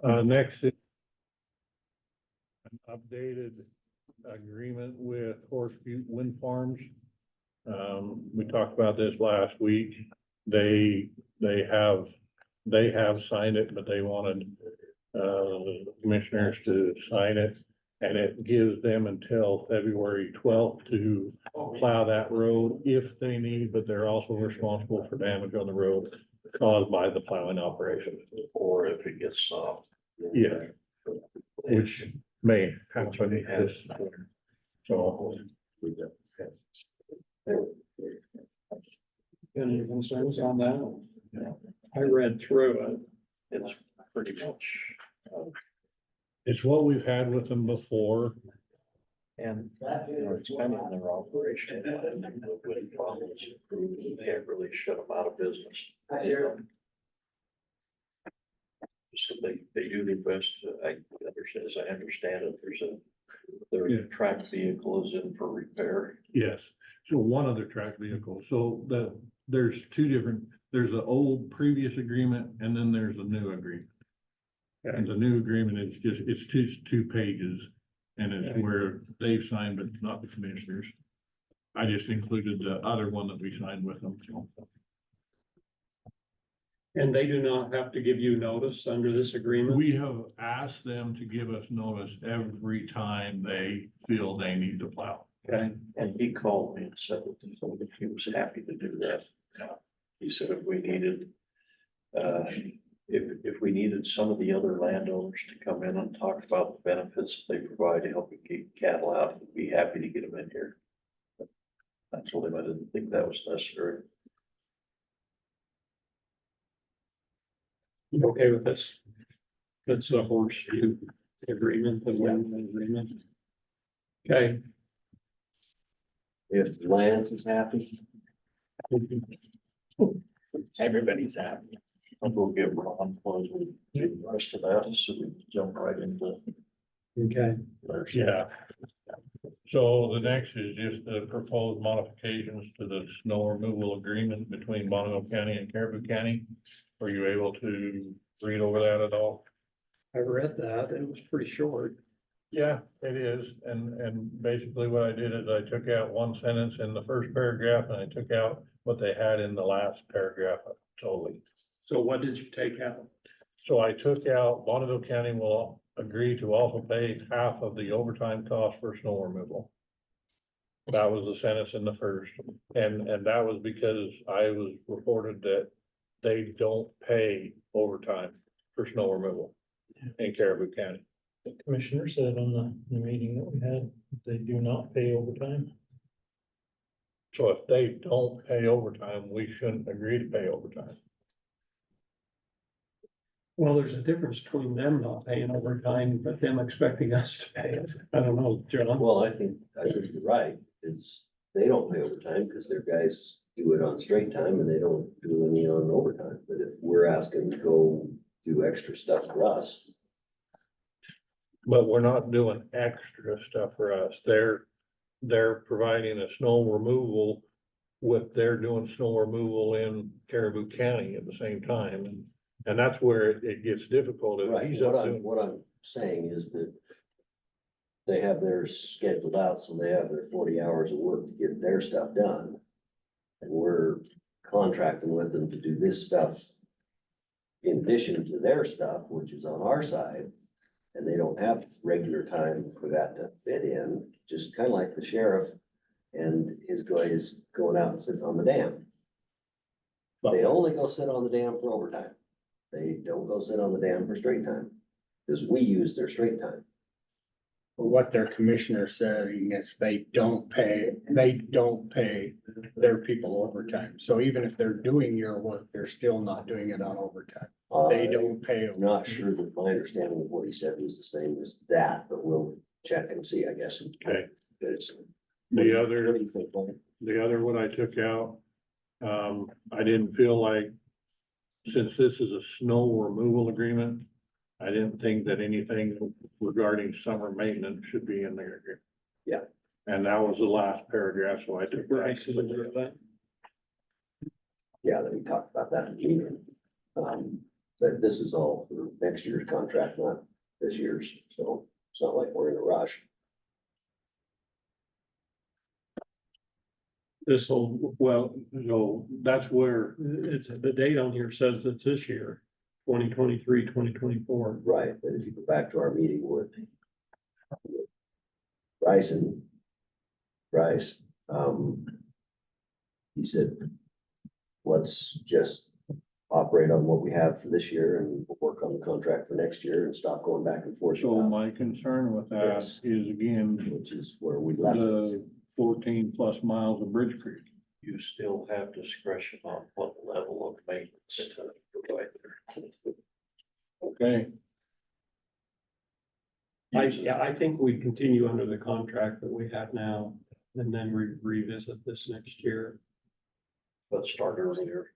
Next is an updated agreement with Horse Butte Wind Farms. We talked about this last week. They have signed it, but they wanted the commissioners to sign it. And it gives them until February 12th to plow that road if they need, but they're also responsible for damage on the road caused by the plowing operation. Or if it gets soft. Yeah, which may happen this winter. So. Any concerns on that? I read through it. It's pretty much, It's what we've had with them before. and it's kind of in their operation. When problems, you can't really shut them out of business. So they do their best. I understand, as I understand it, their tracked vehicle is in for repair. Yes, so one other track vehicle, so there's two different, there's an old previous agreement and then there's a new agreement. And the new agreement is it's two pages and it's where they've signed, but not the commissioners. I just included the other one that we signed with them. And they do not have to give you notice under this agreement? We have asked them to give us notice every time they feel they need to plow. Okay, And he called me and said that he was happy to do that. He said if we needed, if we needed some of the other landowners to come in and talk about the benefits they provide to helping keep cattle out, he'd be happy to get them in here. I told him I didn't think that was necessary. you okay with this? That's the horseshoe agreement, the wind agreement. Okay, If Lance is happy, everybody's happy. I'll go give Ron close with the rest of that, so we can jump right into. okay. Yeah. So the next is just the proposed modifications to the snow removal agreement between Montgomery County and Caribou County. Were you able to read over that at all? I read that, it was pretty short. Yeah, it is. And basically what I did is I took out one sentence in the first paragraph and I took out what they had in the last paragraph totally. So what did you take out? So I took out Bonneville County will agree to also pay half of the overtime cost for snow removal. That was the sentence in the first, and that was because I was reported that they don't pay overtime for snow removal in Caribou County. The commissioner said on the meeting that we had, they do not pay overtime. So if they don't pay overtime, we shouldn't agree to pay overtime. Well, there's a difference between them not paying overtime, but them expecting us to pay it. I don't know, John. Well, I think you're right, is they don't pay overtime because their guys do it on straight time and they don't do any on overtime. But if we're asking to go do extra stuff for us, But we're not doing extra stuff for us. They're providing a snow removal with, they're doing snow removal in Caribou County at the same time. And that's where it gets difficult. If right, he's up what doing- I'm saying is that they have theirs scheduled out, so they have their 40 hours of work to get their stuff done. And we're contracting with them to do this stuff in addition to their stuff, which is on our side. And they don't have regular time for that to fit in, just kind of like the sheriff and his guy is going out and sitting on the dam. They only go sit on the dam for overtime. They don't go sit on the dam for straight time, because we use their straight time. What their commissioner said is they don't pay their people overtime. So even if they're doing your work, they're still not doing it on overtime. They don't pay. I'm not sure that my understanding of what he said was the same as that, but we'll check and see, I guess. Okay. It's- The other- What do you think, Paul? The other one I took out, I didn't feel like, since this is a snow removal agreement, I didn't think that anything regarding summer maintenance should be in there. Yeah. And that was the last paragraph, so I took Bryce is that. aware of that. Yeah, that we talked about that in the meeting. But this is all for next year's contract, not this year's, so it's not like we're in a rush. This'll, well, no, that's where, it's, the date on here says it's this year, 2023, 2024. Right, but if you go back to our meeting with Bryce, he said, let's just operate on what we have for this year and we'll work on the contract for next year and stop going back and forth. So about my concern with that Yes. is again, Which is where we left it. the 14+ miles of Bridge Creek. You still have discretion on what level of maintenance to provide there. Okay, I think we continue under the contract that we have now, and then revisit this next year. But start earlier.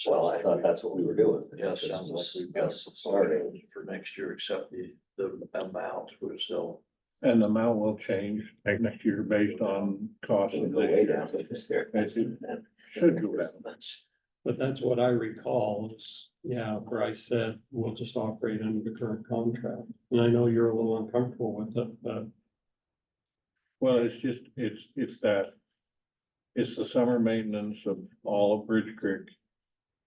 Well, I thought that's what we were doing. Yeah, This sounds like was we've got us some starting. starting for next year, except the amount we're still. and the amount will change next year based on costs It'll of go this way year. down. because there- Should go down. But that's what I recall is, yeah, Bryce said, we'll just operate under the current contract. And I know you're a little uncomfortable with it, but Well, it's just, it's that, it's the summer maintenance of all of Bridge Creek.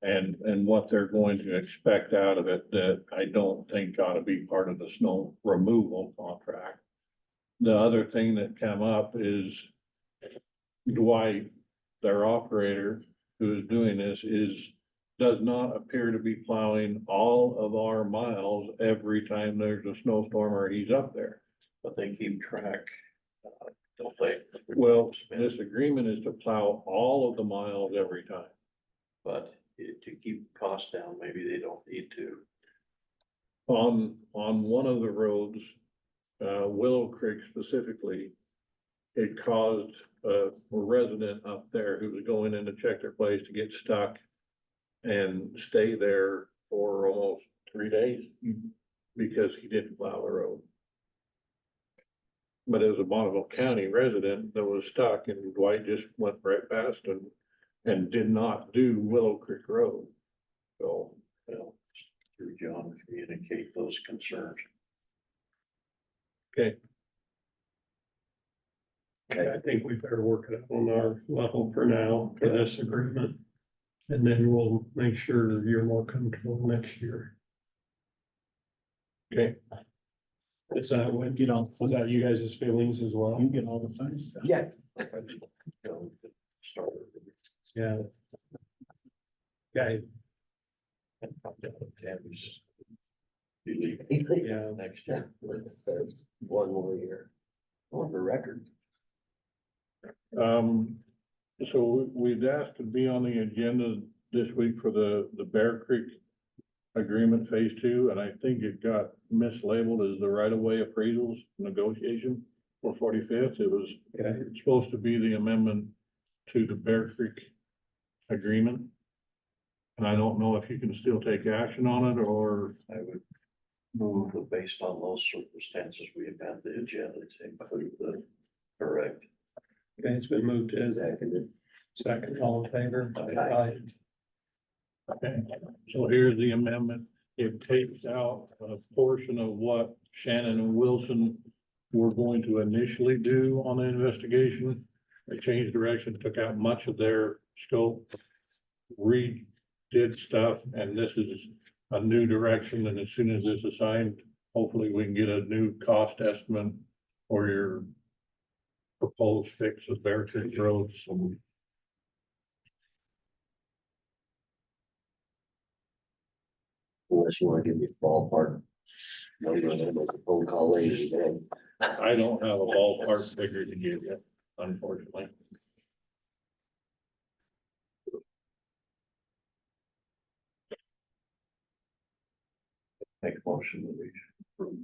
And what they're going to expect out of it that I don't think ought to be part of the snow removal contract. The other thing that came up is Dwight, their operator, who is doing this, does not appear to be plowing all of our miles every time there's a snowstorm or he's up there. But they keep track, don't they? Well, this agreement is to plow all of the miles every time. But to keep costs down, maybe they don't need to. On one of the roads, Willow Creek specifically, it caused a resident up there who was going in to check their place to get stuck and stay there for almost 3 days because he didn't plow the road. But as a Bonneville County resident that was stuck, and Dwight just went right past and did not do Willow Creek Road. So, Well, through John, communicate those concerns. okay, I think we better work it out on our level for now for this agreement. And then we'll make sure you're more comfortable next year. okay. Is that what, Get all, was that you guys' feelings as well? you get all the fun stuff. Yeah. Start. Yeah. Okay, And find out if Tammy's leaving yeah, next year. One more year on the record. So we'd asked to be on the agenda this week for the Bear Creek agreement phase 2, and I think it got mislabeled as the right-of-way appraisals negotiation for 45th. It was okay. supposed to be the amendment to the Bear Creek agreement. And I don't know if you can still take action on it, or I would move that based on those circumstances, we amend the agenda to include the correct. Okay, it's been moved to Seconded. second, all in favor? Aye. okay, so here's the amendment. It takes out a portion of what Shannon and Wilson were going to initially do on the investigation. They changed direction, took out much of their scope, redid stuff, and this is a new direction, and as soon as this is signed, hopefully we can get a new cost estimate for your proposed fix of Bear Creek Road. So Unless you wanna give me a ballpark. No, you're gonna make a phone call later today. I don't have a ballpark figure to give you, unfortunately. Make a motion that we approve.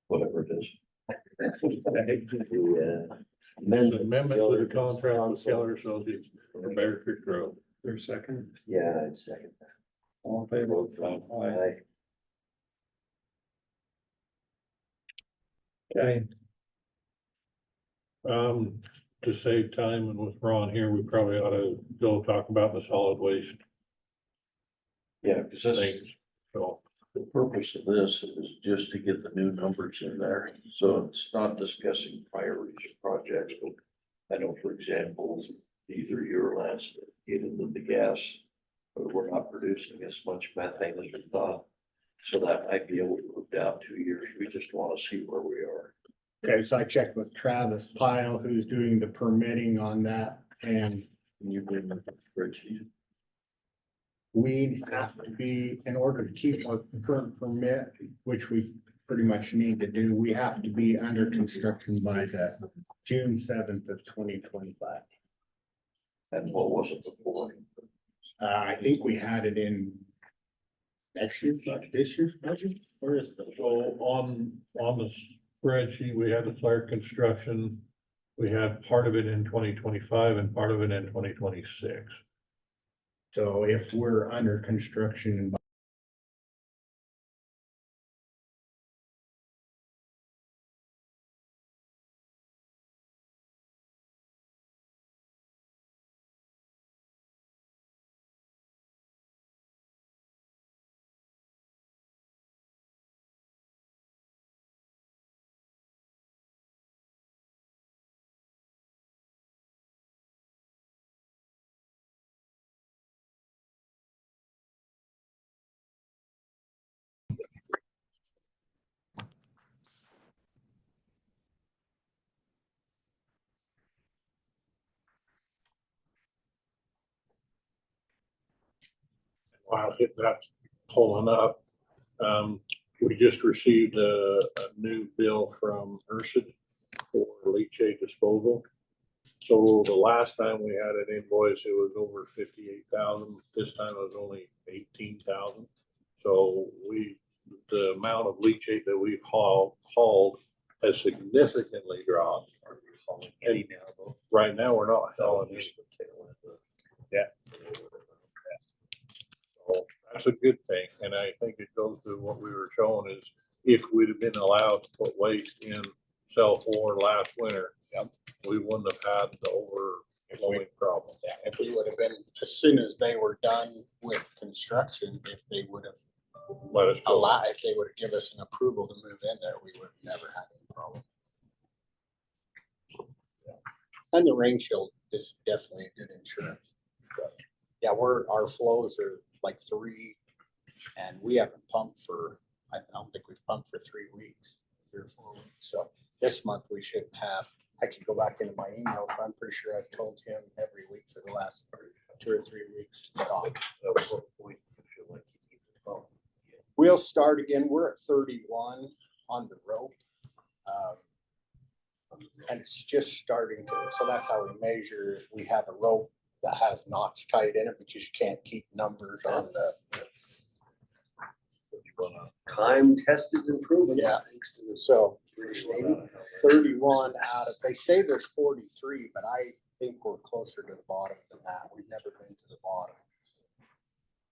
Whatever it is. The, It's an amendment to the Builders contract with Council. Keller Associates for Bear Creek Road. There's second, Yeah, I'd second that. all in favor? Aye. Okay, To save time and with Ron here, we probably ought to go talk about the solid waste Yeah, because this, things. So, the purpose of this is just to get the new numbers in there. So it's not discussing priorities of projects, but I know, for example, either your last get into the gas, but we're not producing as much methane as we thought. So that might be able to move down 2 years. We just want to see where we are. Okay, so I checked with Travis Pyle, who's doing the permitting on that, and Can you bring the spreadsheet? we have to be, in order to keep our current permit, which we pretty much need to do, we have to be under construction by the June 7th of 2025. And what was it before? I think we had it in next year, this year's budget, where is the? so on the spreadsheet, we had to start construction. We had part of it in 2025 and part of it in 2026. So if we're under construction While that's pulling up, we just received a new bill from Ursid for leachate disposal. So the last time we had an invoice, it was over 58,000. This time it was only 18,000. So the amount of leachate that we've hauled has significantly dropped. And right now, we're not hauling any. Yeah. So that's a good thing, and I think it goes to what we were showing is if we'd have been allowed to put waste in cell 4 last winter, we wouldn't have had the overflowing problem. Yeah, if we would have been, as soon as they were done with construction, if they would have Let us go. if they would have given us an approval to move in there, we would have never had any problem. And the rain shield is definitely a good insurance. But yeah, our flows are like 3, and we haven't pumped for, I don't think we've pumped for 3 weeks, 3 or 4 weeks. So this month we should have, I could go back into my email, but I'm pretty sure I've told him every week for the last 2 or 3 weeks. Stop. At what point do you feel like you need to pump? We'll start again. We're at 31 on the rope. And it's just starting to, so that's how we measure. We have a rope that has knots tied in it because you can't keep numbers on the. Time tested improvement. Yeah. Thanks to the So British Navy. 31 out of, they say there's 43, but I think we're closer to the bottom than that. We've never been to the bottom.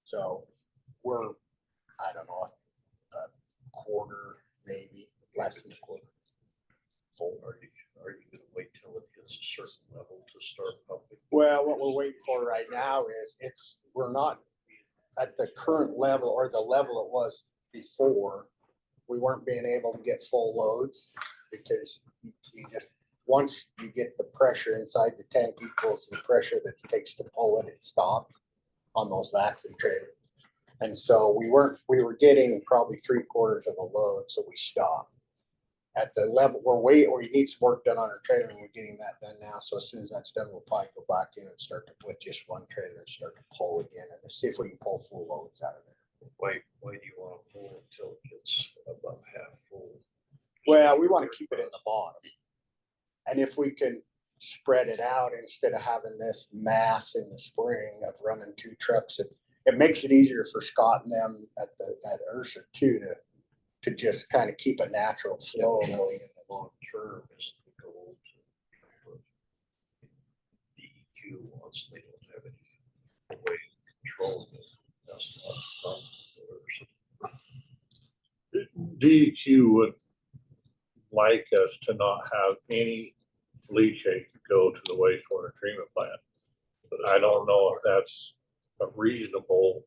So we're, I don't know, a quarter, maybe less than a quarter full. Are you gonna wait till it gets a certain level to start pumping? Well, what we're waiting for right now is we're not at the current level or the level it was before. We weren't being able to get full loads because you just, once you get the pressure inside the tank equals the pressure that it takes to pull it, it stops on those vacuum trailers. And so we were getting probably 3/4 of a load, so we stopped. At the level we need some work done on our trailer, and we're getting that done now. So as soon as that's done, we'll probably go back in and start to put just one trailer and start to pull again and see if we can pull full loads out of there. Why do you want to pull until it gets above half full? Well, we want to keep it in the bottom. And if we can spread it out instead of having this mass in the spring of running 2 trucks, it makes it easier for Scott and them at Ursa too, to just kind of keep a natural flow going in the Long term is the goal to DEQ once they don't have any way to control it. That's not DEQ would like us to not have any leachate go to the wastewater treatment plant. But I don't know if that's a reasonable,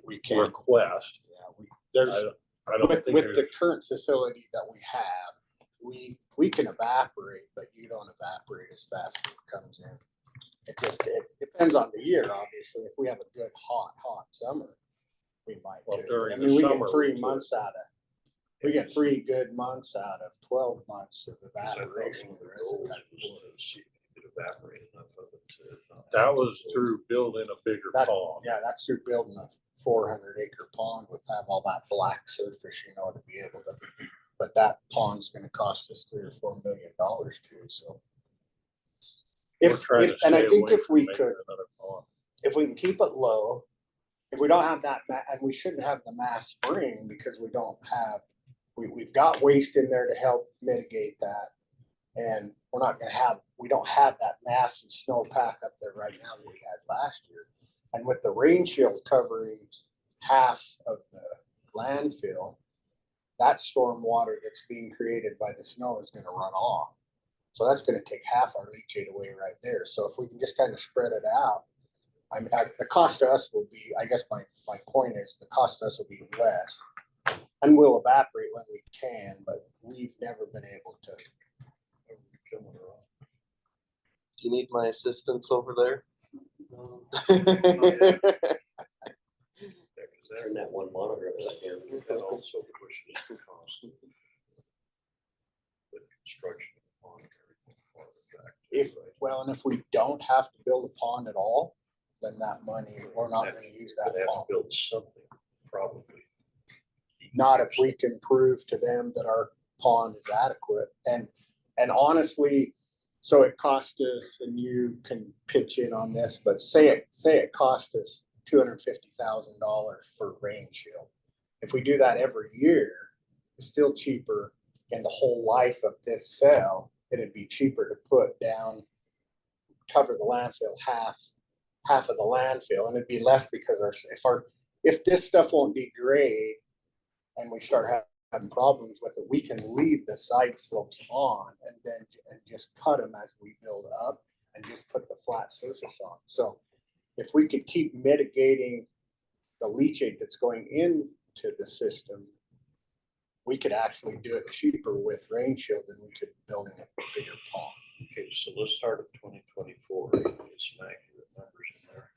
we can't, request. yeah, there's, I don't with, think with the there's, current facility that we have, we can evaporate, but you don't evaporate as fast as it comes in. It depends on the year, obviously. If we have a good hot summer, we might. Well, do. during I the mean, we summer, get 3 we months out of, we get 3 good months out of 12 months of evaporation. The rest of that that was through building a bigger That- pond. Yeah, that's through building a 400-acre pond with have all that black surface, to be able to, but that pond's gonna cost us $3 or $4 million too, so. We're If, trying to and I stay think away if from we making could, another pond. if we can keep it low, if we don't have that, and we shouldn't have the mass spring because we don't have, we've got waste in there to help mitigate that. And we're not gonna have, we don't have that massive snowpack up there right now that we had last year. And with the rain shield covering half of the landfill, that storm water that's being created by the snow is gonna run off. So that's gonna take half our leachate away right there. So if we can just kind of spread it out, the cost to us will be, I guess my point is the cost to us will be less. And we'll evaporate when we can, but we've never been able to. Do you need my assistance over there? Turn that one monitor upside down. That also pushes the cost of the construction of the pond and everything farther back. If, well, and if we don't have to build a pond at all, then that money, we're not gonna use that But have to pond. build something, probably. Not if we can prove to them that our pond is adequate. And honestly, so it cost us, and you can pitch in on this, but say it cost us $250,000 for rain shield. If we do that every year, it's still cheaper in the whole life of this cell. It'd be cheaper to put down, cover the landfill half of the landfill, and it'd be less because if this stuff won't degrade and we start having problems with it, we can leave the side slopes on and just cut them as we build up and just put the flat surface on. So if we could keep mitigating the leachate that's going into the system, we could actually do it cheaper with rain shield than we could building a bigger pond. Okay, so let's start at 2024, get some accurate numbers in there.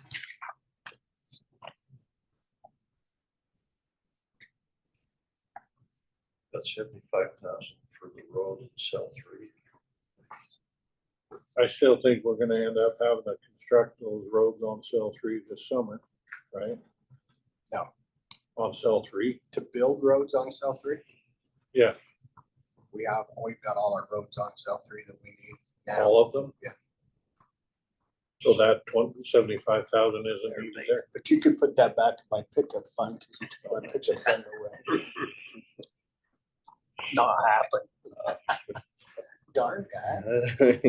That's 75,000 for the road in cell 3. I still think we're gonna end up having to construct those roads on cell 3 this summer, right? No. On cell 3, To build roads on cell 3, yeah, we've got all our roads on cell 3 that we need now. all of them. Yeah. So that 75,000 isn't even there. But you could put that back in my pickup fund because you took my pickup fund away. Not happen. Darn guy.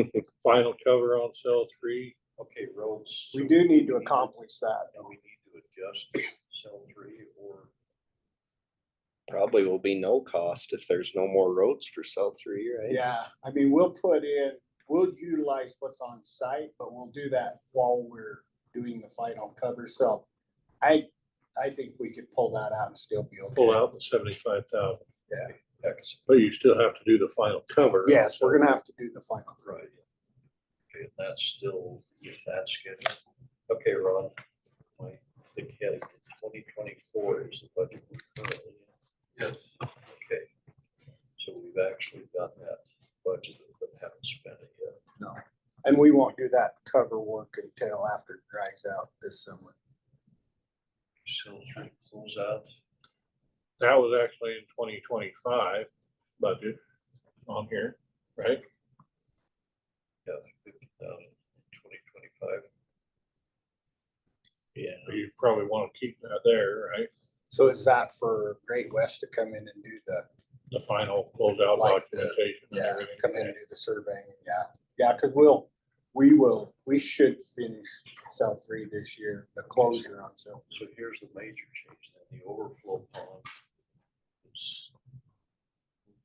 Final cover on cell 3. Okay, roads. We do need to accomplish that. Do we need to adjust cell 3 or? Probably will be no cost if there's no more roads for cell 3, right? Yeah, I mean, we'll utilize what's on site, but we'll do that while we're doing the final cover. So I think we could pull that out and still be okay. Pull out the 75,000. Yeah. But you still have to do the final cover. Yes, we're gonna have to do the final. Right. Okay, and that's still, that's scheduled. Okay, Ron, I think heading to 2024 is the budget we're currently in. Yes. Okay, so we've actually got that budgeted, but haven't spent it yet. No, and we won't do that cover work until after it dries out this summer. Cell 3 close out. That was actually in 2025 budget on here, right? Yeah, 50,000 in 2025. Yeah. So you probably want to keep that there, right? So is that for Great West to come in and do The final closeout Like the- documentation and everything. come in and do the surveying? Yeah, because we should finish cell 3 this year, the closure on cell. So here's the major change, then the overflow pond is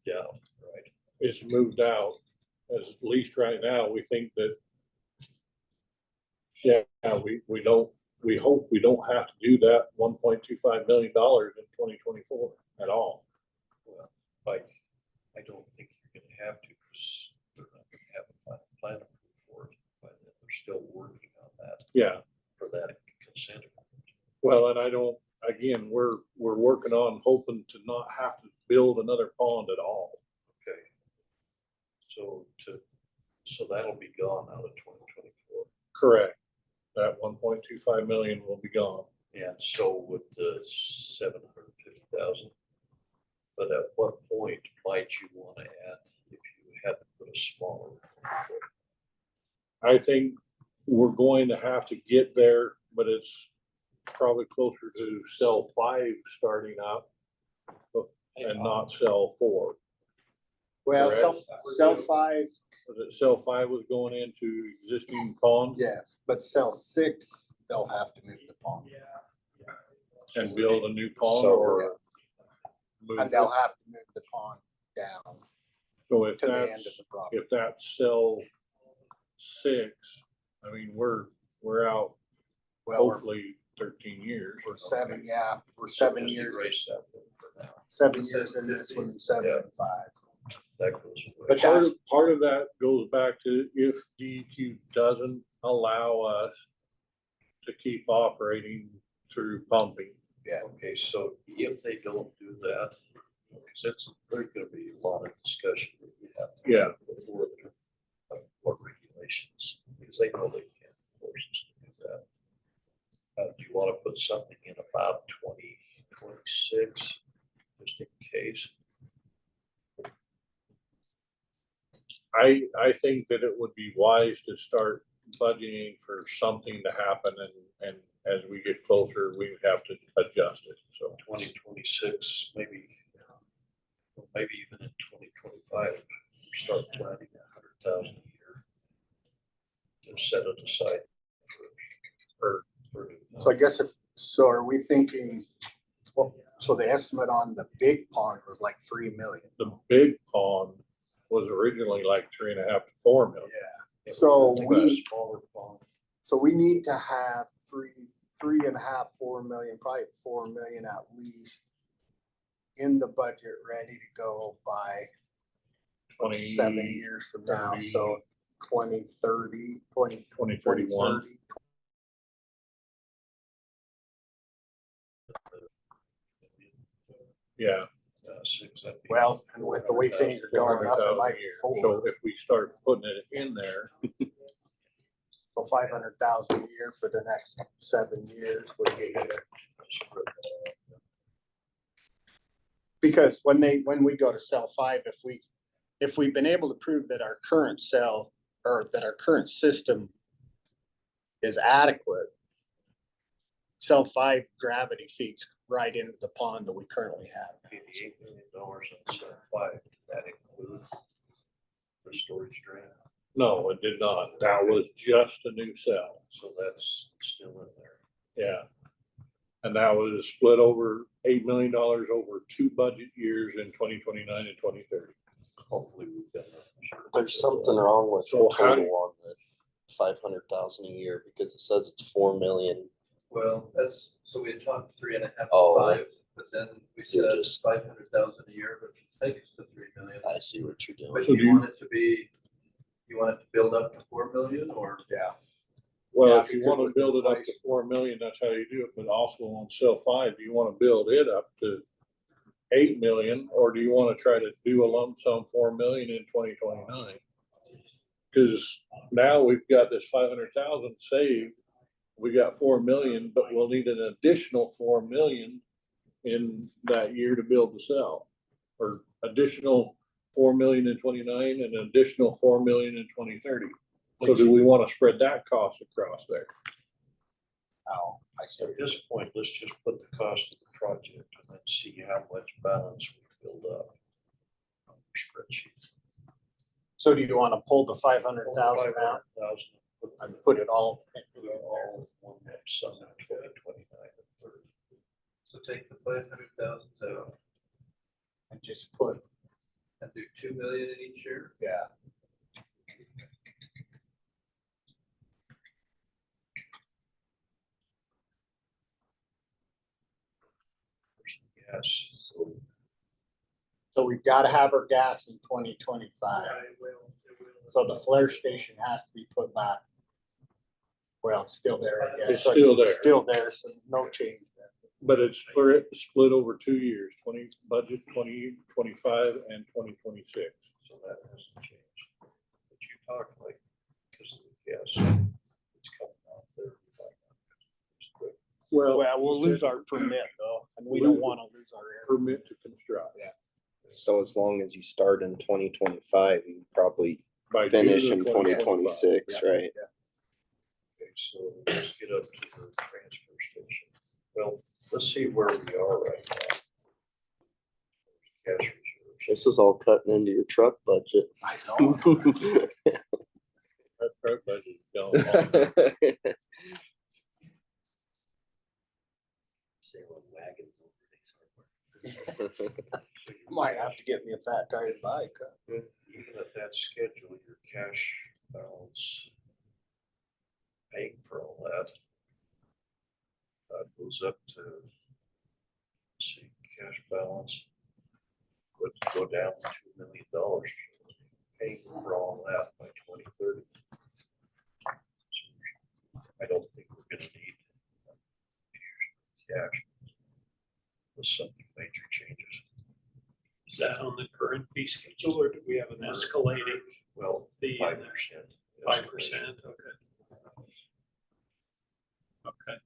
down, right? It's moved out, at least right now, we think that, yeah, we don't we hope we don't have to do that $1.25 million in 2024 at all. Well, like, I don't think you're gonna have to, because they're not gonna have a final plan approved for it, but they're still working on that, Yeah, for that consent. well, and I don't, again, we're working on hoping to not have to build another pond at all. Okay. So that'll be gone out of 2024. Correct. That 1.25 million will be gone. And so would the 750,000. But at what point might you want to add if you had to put a smaller? I think we're going to have to get there, but it's probably closer to cell 5 starting up and not cell 4. Well, Correct. cell 5, Was it cell 5 was going into existing pond yes, but cell 6, they'll have to move the pond. and build a new pond So, or move And they'll it? have to move the pond down So if to the end of that's, the property. if that's cell 6, I mean, we're out Well, hopefully 13 years. we're 7, yeah, we're So 7 just years, erase that then for now. 7 years in this one, and 7 and 5. That goes away. But Part of that goes back to if DEQ doesn't allow us to keep operating through pumping. Yeah. Okay, so if they don't do that, because there's gonna be a lot of discussion that you have to Yeah. have before the what regulations, because they know they can't force us to do that. Do you want to put something in about 2026, just in case? I think that it would be wise to start budgeting for something to happen and as we get closer, we have to adjust it. So 2026, maybe even in 2025, start planning 100,000 a year. To set it aside for. So I guess so are we thinking, well, so the estimate on the big pond was like 3 million? the big pond was originally like 3.5 to 4 million. Yeah. So A we, smaller pond. so we need to have 3.5, 4 million, probably 4 million at least in the budget, ready to go by 7 years from now. 30. So 2030, 2031. Yeah. Well, and with the way things are going up, it 400,000 might a be year. 4. So if we start putting it in there, So 500,000 a year for the next 7 years would get you there. Because when we go to cell 5, if we've been able to prove that our current cell or that our current system is adequate, cell 5 gravity feeds right into the pond that we currently have. $88 million on cell 5, did that include the storage drain? no, it did not. That was just a new cell. So that's still in there. Yeah. And that was split over $8 million over 2 budget years in 2029 and 2030. Hopefully we've got enough. There's something wrong with the So how total on the 500,000 a year because it says it's 4 million. Well, that's, so we had talked 3.5 to Oh. 5, but then we said You're just- 500,000 a year, which would take us to 3 million. I see what you're doing. But So do do you you- want it to be, you want it to build up to 4 million or? Yeah. Well, Yeah, if you because want to with build it up to inflation- 4 million, that's how you do it. But also on cell 5, do you want to build it up to 8 million? Or do you want to try to do a lump sum 4 million in 2029? Because now we've got this 500,000 saved. We got 4 million, but we'll need an additional 4 million in that year to build the cell. Or additional 4 million in 29 and an additional 4 million in 2030. So do we want to spread that cost across there? Oh, I see. At this point, let's just put the cost of the project and then see how much balance we build up on the spreadsheet. So do you want to pull the 500,000 out 500,000, and put it all? all one lump sum in 2029 and 30. So take the 500,000 out And just put, and do 2 million in each year? yeah. gas. So we've got to have our gas in 2025. So the flare station has to be put back. Well, it's still there, I guess. It's still there. Still there, so no change there. But it's split over 2 years, budget 2025 and 2026. So that hasn't changed. But you talked like, because of the gas, it's coming out there. Well, We'll lose our permit though, and we don't want to lose our area. permit to construct. So as long as you start in 2025, you probably By finish June in of 2025. 2026, Yeah. right? Okay, so let's get up to the transfer station. Well, let's see where we are right now. Cash reserves. This is all cutting into your truck budget. I know. That truck budget's gone. Sailing wagons over these hardware. So you Might have to get me a fat tire bike. Huh? Even at that schedule, your cash balance paying for all that goes up to, let's see, cash balance would go down to $2 million, paying for all that by 2030. So I don't think we're gonna need cash with some major changes. Is that on the current fee schedule or do we have an escalating Well, fee? 5%. 5%, okay. Okay.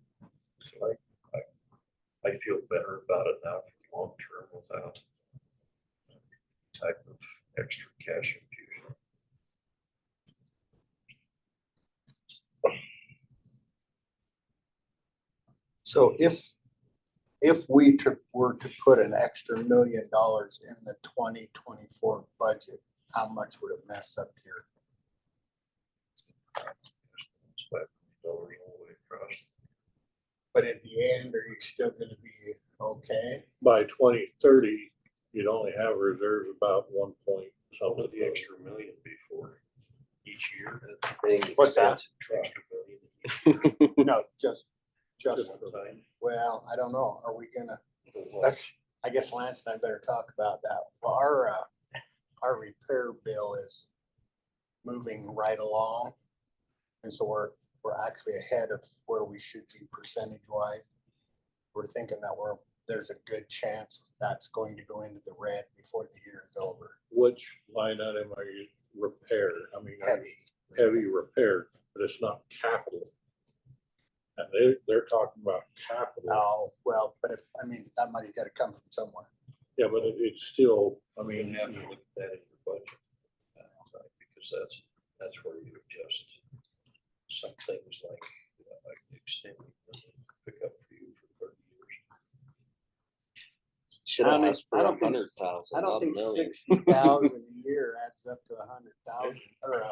So I feel better about it now for long term without type of extra cash infusion. So if we were to put an extra $1 million in the 2024 budget, how much would it mess up here? It's $5 million all the way across. But at the end, are you still gonna be okay? By 2030, you'd only have reserves about 1 point What would something. the extra million be for each year? What's that? Extra million No, just, each time. well, I don't know. Are we gonna, Well, that's, I guess Lance and I better talk about that. Well, our repair bill is moving right along. And so we're actually ahead of where we should be percentage wise. We're thinking that there's a good chance that's going to go into the red before the year is over. Which line item are you repair? I mean, Heavy. heavy repair, but it's not capital. And they're talking about capital. Oh, well, but I mean, that money's gotta come from somewhere. Yeah, but it's still, I You mean, have to look at that in your budget. Because that's where you adjust some things like extending the pickup for you for 30 years. Should have asked for I don't think 100,000, I don't not a think million. 60,000 a year adds up to 100,000 or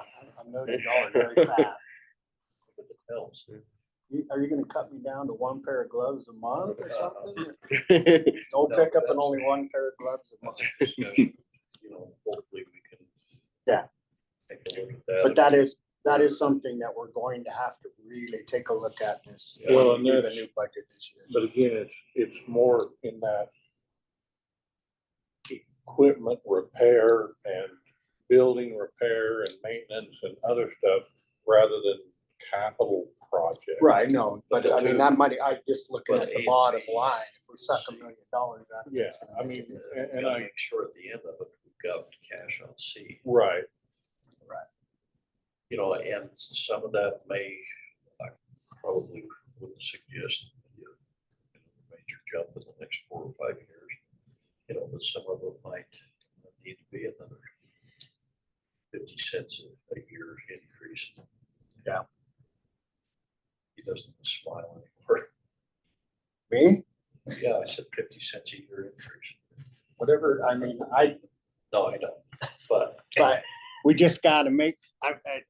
$1 million very fast. But it helps. Are you gonna cut me down to one pair of gloves a month or something? Right. No No, pickup and that's- only one pair of gloves a month. Discussion, hopefully we can. Yeah. Take a look at that. But that is something that we're going to have to really take a look at this. Well, and with the that's- new budget this year. but again, it's more in that equipment repair and building repair and maintenance and other stuff rather than capital projects. Right, no, but I mean, that money, I'm just looking But at the A- bottom line. If we suck $1 million out of it. Yeah, it's gonna I make mean, a difference. and Gotta I, make sure at the end of it, we've got cash on C. right, And some of that I probably wouldn't suggest a major jump in the next 4 or 5 years. But some of it might need to be another 50 cents a year increase. Yeah. He doesn't smile anymore. Me, Yeah, I said 50 cents a year increase. whatever, I mean, No, I don't, but but we just gotta make,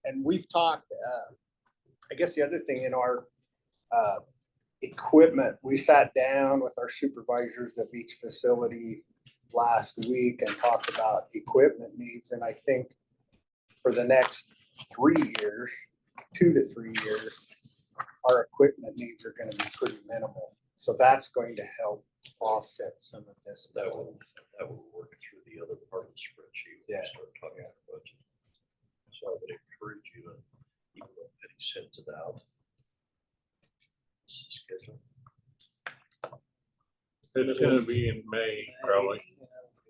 and we've talked, I guess the other thing in our equipment, we sat down with our supervisors of each facility last week and talked about equipment needs, and I think for the next 3 years, 2 to 3 years, our equipment needs are gonna be pretty minimal. So that's going to help offset some of this. That will work through the other part of the spreadsheet. when we Yeah. Start talking about budget. So I would encourage you to, even though Penny sends it out. Schedule. It's gonna be in May, probably.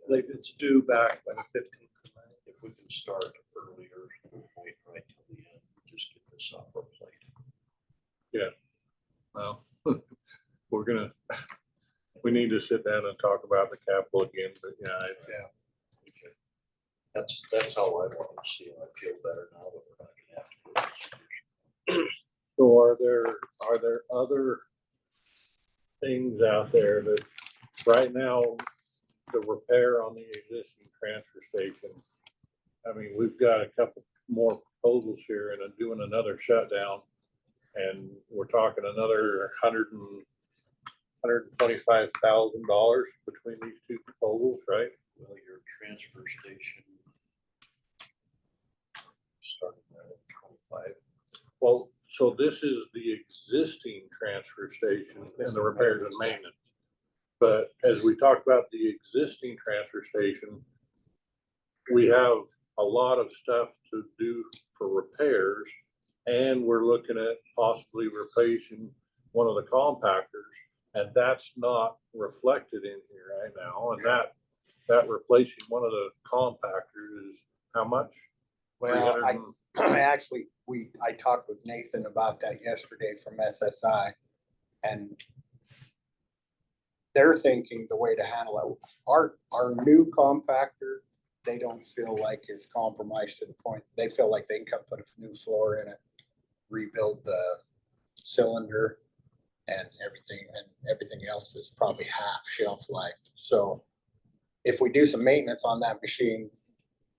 Like it's due back by the 15th. If we can start earlier, wait right till the end, just get this off our plate. Well, we're gonna, we need to sit down and talk about the capital again, but yeah, Okay. That's how I want to see it. I feel better now that we're not gonna have to. Go this. so are there other things out there that, right now, the repair on the existing transfer station? I mean, we've got a couple more proposals here and doing another shutdown. And we're talking another $125,000 between these two proposals, right? Well, your transfer station. Starting at 25. Well, so this is the existing transfer station and the repairs and maintenance. But as we talk about the existing transfer station, we have a lot of stuff to do for repairs. And we're looking at possibly replacing one of the compactors, and that's not reflected in here right now. And that replacing one of the compactors is how much? Well, 300 and- I actually, I talked with Nathan about that yesterday from SSI, and they're thinking the way to handle it, our new compactor, they don't feel like is compromised to the point, they feel like they can come put a new floor in it, rebuild the cylinder and everything else is probably half shelf life. So if we do some maintenance on that machine,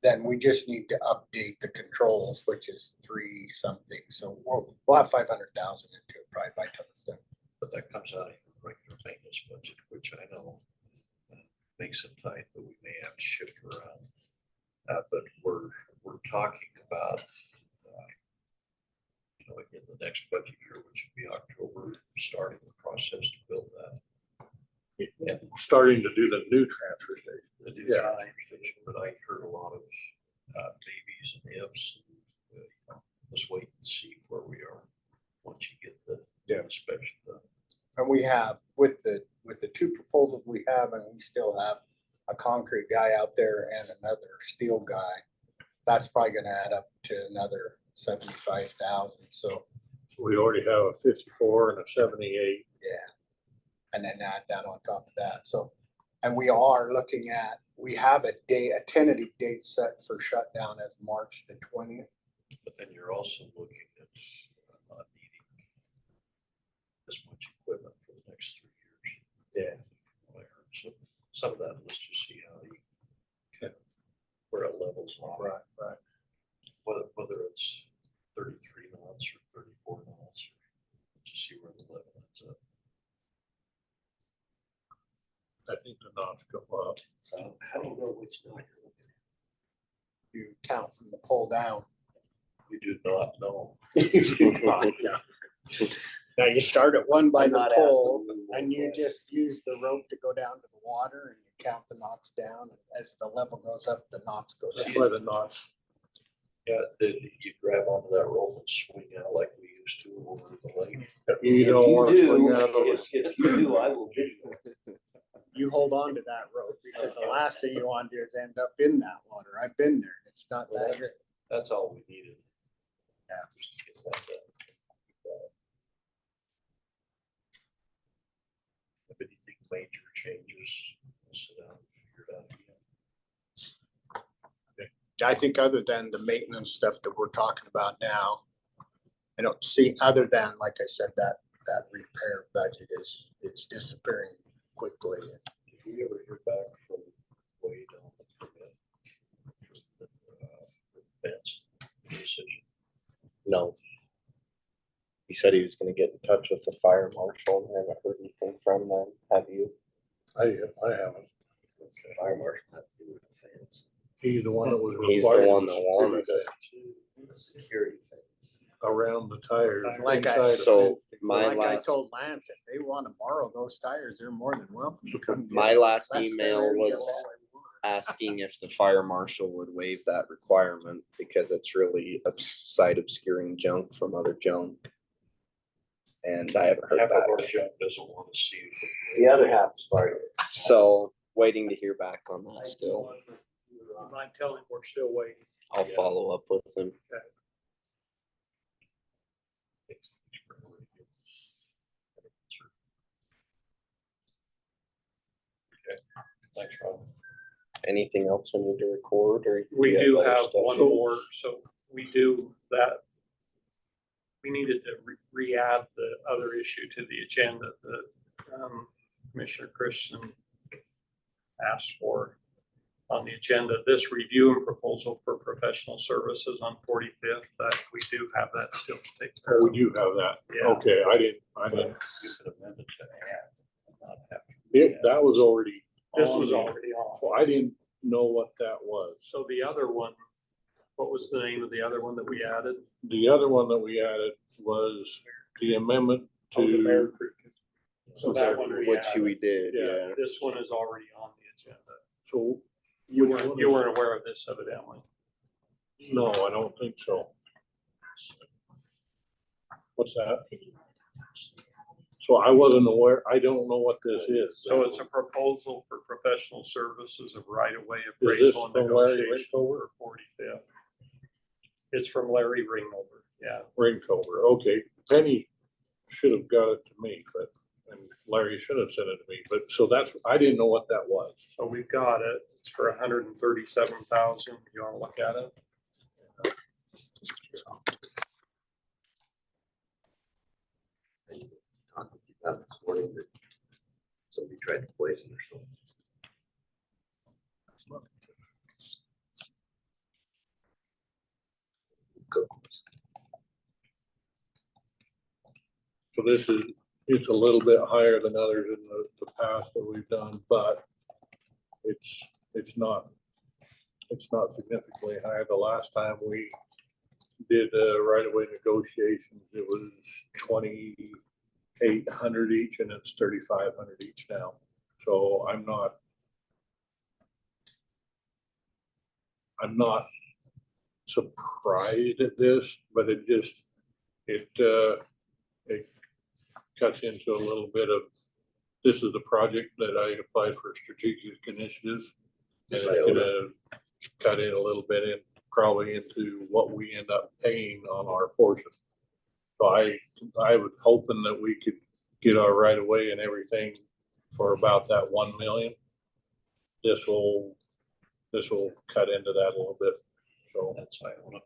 then we just need to update the controls, which is 3 something. So we'll have 500,000 into it probably by time it's done. But that comes out of your regular maintenance budget, which I know makes it tight, but we may have to shift around. But we're talking about, in the next budget year, which would be October, starting the process to build that. And Starting to do the new transfer station. the new Yeah. transfer station, but I heard a lot of maybes and ifs. Let's wait and see where we are once you get the inspection done. And we have, with the 2 proposals we have, and we still have a concrete guy out there and another steel guy, that's probably gonna add up to another 75,000. So, We already have a 54 and a 78. yeah. And then add that on top of that. So, and we are looking at, we have a tentative date set for shutdown as March the 20th. But then you're also looking at not needing as much equipment for the next 3 years. Yeah. So some of that, let's just see how you can, where it levels off. Right. Whether it's 33 knots or 34 knots, just see where the level ends up. I think the knots go up. So how do you know which knot you're looking at? You count from the pull down. You do not know. Now you start at 1 by I'm the not pole asking you and you what just use the rope to go down to the water and you count the knots down. As the level goes up, the knots go That's down. why the knots. Yeah, you grab onto that rope and swing out like we used to over the lake. You don't want to swing out over. If you do, I will video. You hold on to that rope because the last thing you want to do is end up in that water. I've been there. It's not that good. That's all we needed. Yeah. Just to get that done. If anything major changes, we'll sit down and figure it out again. I think other than the maintenance stuff that we're talking about now, I don't see, other than, like I said, that repair budget it's disappearing quickly. Did we ever hear back from Wade on the permit? For the fence decision? No. He said he was gonna get in touch with the fire marshal, and I haven't heard anything from them. Have you? I haven't. What's the fire marshal have to do with the fence? He's the one that was. He's the required one to that wanted distribute it. The security fence. that Around the tires. Like I- inside the So fence. my Like I last, told Lance, if they want want to borrow those tires, they're more than welcome to come. get My them. last That's email their was yellow. asking if the fire marshal would waive that requirement because it's really site obscuring junk from other junk. And I haven't heard Half of our back. junk doesn't want to see. The other half is part of it. So waiting to hear back on that still. You might tell him we're still waiting. I'll follow up with him. Thanks, Rob. Anything else I need to record or? We you do other have stuff? one more, so we do that. We needed to re-add the other issue to the agenda that Commissioner Christian asked for on the agenda. This review and proposal for professional services on 45th, that we do have that still to take care Oh, of. we do have that. Yeah. Okay, I didn't, that was already. This on was the- already on. Well, I didn't know what that was. So the other one, what was the name of the other one that we added? The other one that we added was the amendment Oh, the Bear to, Creek. So that one we Which added. we did, Yeah. yeah. This one is already on the agenda. so. You weren't aware of this evidently. No, I don't think so. What's that? So I wasn't aware, I don't know what this is. So it's a proposal for professional services of right-of-way Is this appraisal and from Larry negotiation for 45th. It's from Larry Ringover, yeah. Ringcover, okay. Penny should have got it to me, but, and Larry should have sent it to me, but, so that's, I didn't know what that was. So we've got it. It's for 137,000. You wanna look at it? This morning that somebody tried to poison or something. So this is, it's a little bit higher than others in the past that we've done, but it's not significantly higher. The last time we did right-of-way negotiations, it was 2,800 each and it's 3,500 each now. So I'm not surprised at this, but it cuts into a little bit of, this is the project that I applied for strategic initiatives. And it's gonna cut in a little bit in, probably into what we end up paying on our portion. So I was hoping that we could get our right of way and everything for about that 1 million. This will cut into that a little bit, so. That's why I want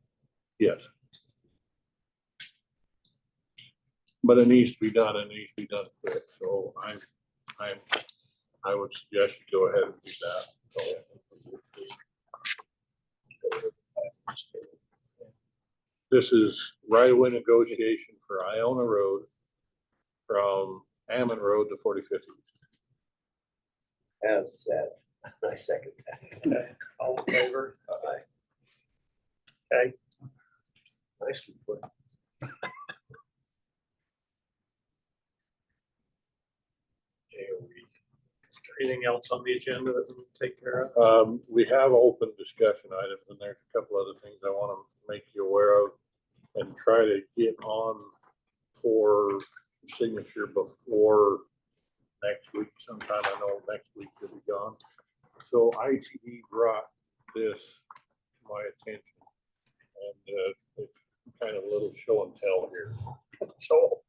Yes. But it needs to be done, and it needs to be done quick, so I would suggest you go ahead and do that. So, this is right-of-way negotiation for Iona Road from Hammond Road to 45th East. As said, I second that. Okay, all in favor? Aye. Okay, Nicely put. anything else on the agenda that we need to take care of? We have open discussion items, and there's a couple other things I want to make you aware of and try to get on for signature before next week sometime. I know next week will be gone. So ITD brought this to my attention, and it's kind of a little show and tell here. So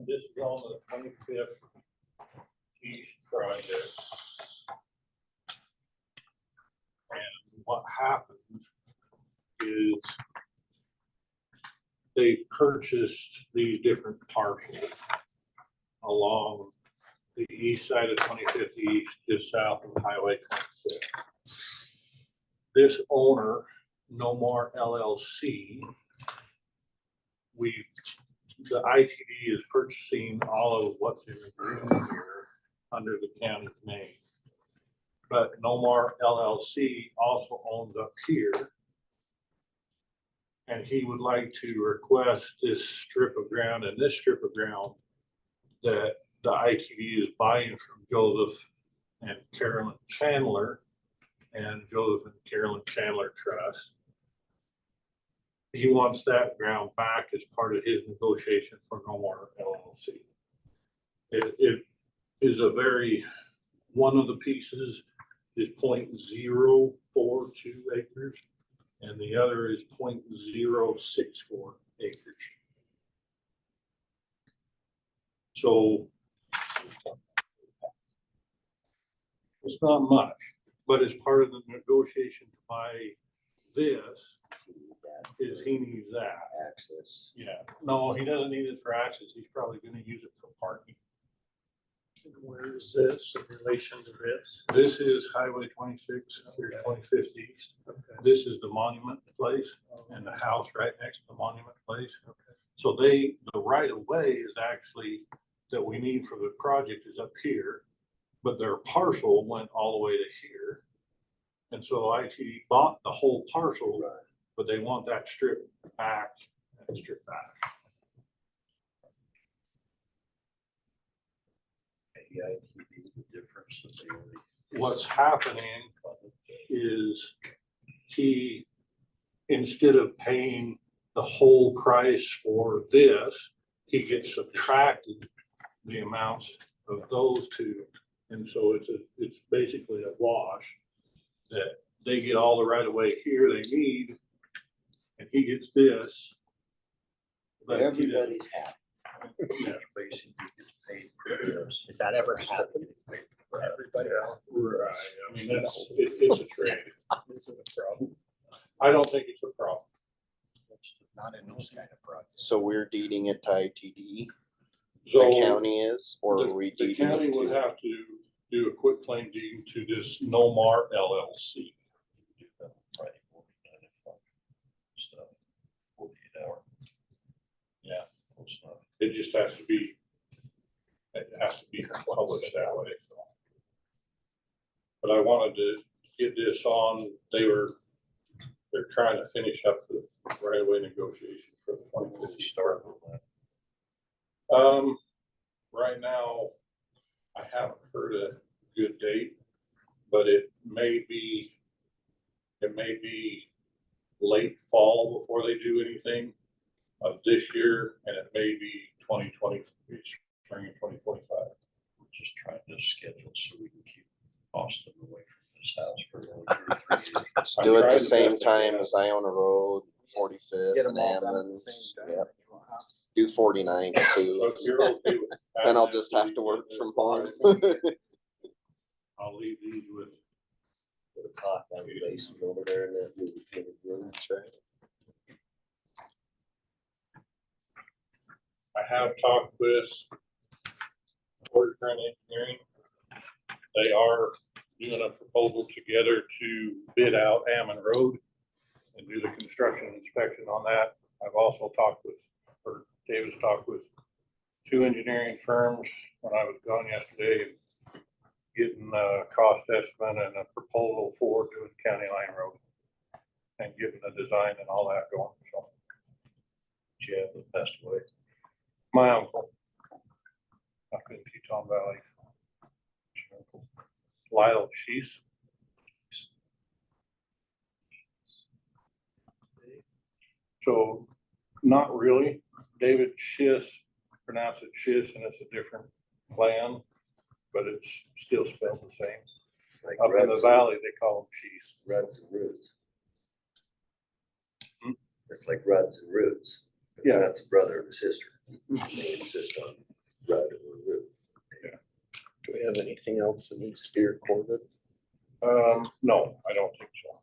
this is on the 25th East project. And what happened is they purchased these different parcels along the east side of 25th East, just south of Highway 26. This owner, No More LLC, the ITD is purchasing all of what's in the green here under the county's name. But No More LLC also owns up here. And he would like to request this strip of ground and this strip of ground that the ITD is buying from Joseph and Carolyn Chandler and Joseph and Carolyn Chandler Trust. He wants that ground back as part of his negotiation for No More LLC. It is a very, one of the pieces is 0.042 acres and the other is 0.064 acres. So it's not much, but as part of the negotiation to buy this, is he needs that. Access. Yeah, no, he doesn't need it for access. He's probably gonna use it for parking. Where is this in relation to this? This is Highway 26, here's 25th East. This is the monument place and the house right next to the monument place. So the right of way is actually that we need for the project is up here, but their parcel went all the way to here. And so IT bought the whole parcel, but they want that strip back and strip back. The difference is the only. What's happening is he, instead of paying the whole price for this, he gets subtracted the amounts of those two. And so it's basically a wash that they get all the right of way here they need, and he gets this. But he doesn't- Everybody's happy. Yeah. Basically gets paid for this. Has that ever happened for everybody? Right, I mean, it's a trade. Is it a problem? I don't think it's a problem. Not in those kind of projects. So we're deeding it to ITD, the So county is, or are we the deeding county it would to? have to do a quick claim deed to this No More LLC. Do that Friday morning, 9 o'clock. Stuff, 48 hour. Yeah. Close enough. It just has to be, it has to be published that way. So. But I wanted to get this on, they're trying to finish up the right of way negotiation for the 2050 start. Right now, I haven't heard a good date, but it may be late fall before they do anything of this year, and it may be 2020, spring of 2025. We're just trying to schedule so we can keep Austin away from this house for another 2 or 3 years. Do it tried the the same best I time can. as Iona Road, Get 45th them and all done at the Ammons. same time. Yep. Do 49 too. If you're okay with Then I'll that, just have to work from home. I'll leave these with, Put a clock down the basement over there in that movie theater room. That's right. I have talked with Forestry Engineering. They are doing a proposal together to bid out Ammon Road and do the construction inspection on that. I've also talked with, or Davis talked with 2 engineering firms when I was gone yesterday, and getting a cost estimate and a proposal for doing County Line Road and getting the design and all that going. So Yeah, the best way. my uncle up in Teton Valley, Lyle Shees. So not really. David Schiss, pronounce it Schiss, and it's a different plan, but it's still spelled the same. Like Up in the ruts, valley, they call them Shees. ruts and roots. Hmm? It's like ruts and roots. Yeah. That's a brother and a sister. They insist on rut or root. Do we have anything else that needs to be recorded? No, I don't think so.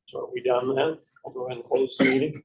So are we done then? I'll go ahead and close the meeting.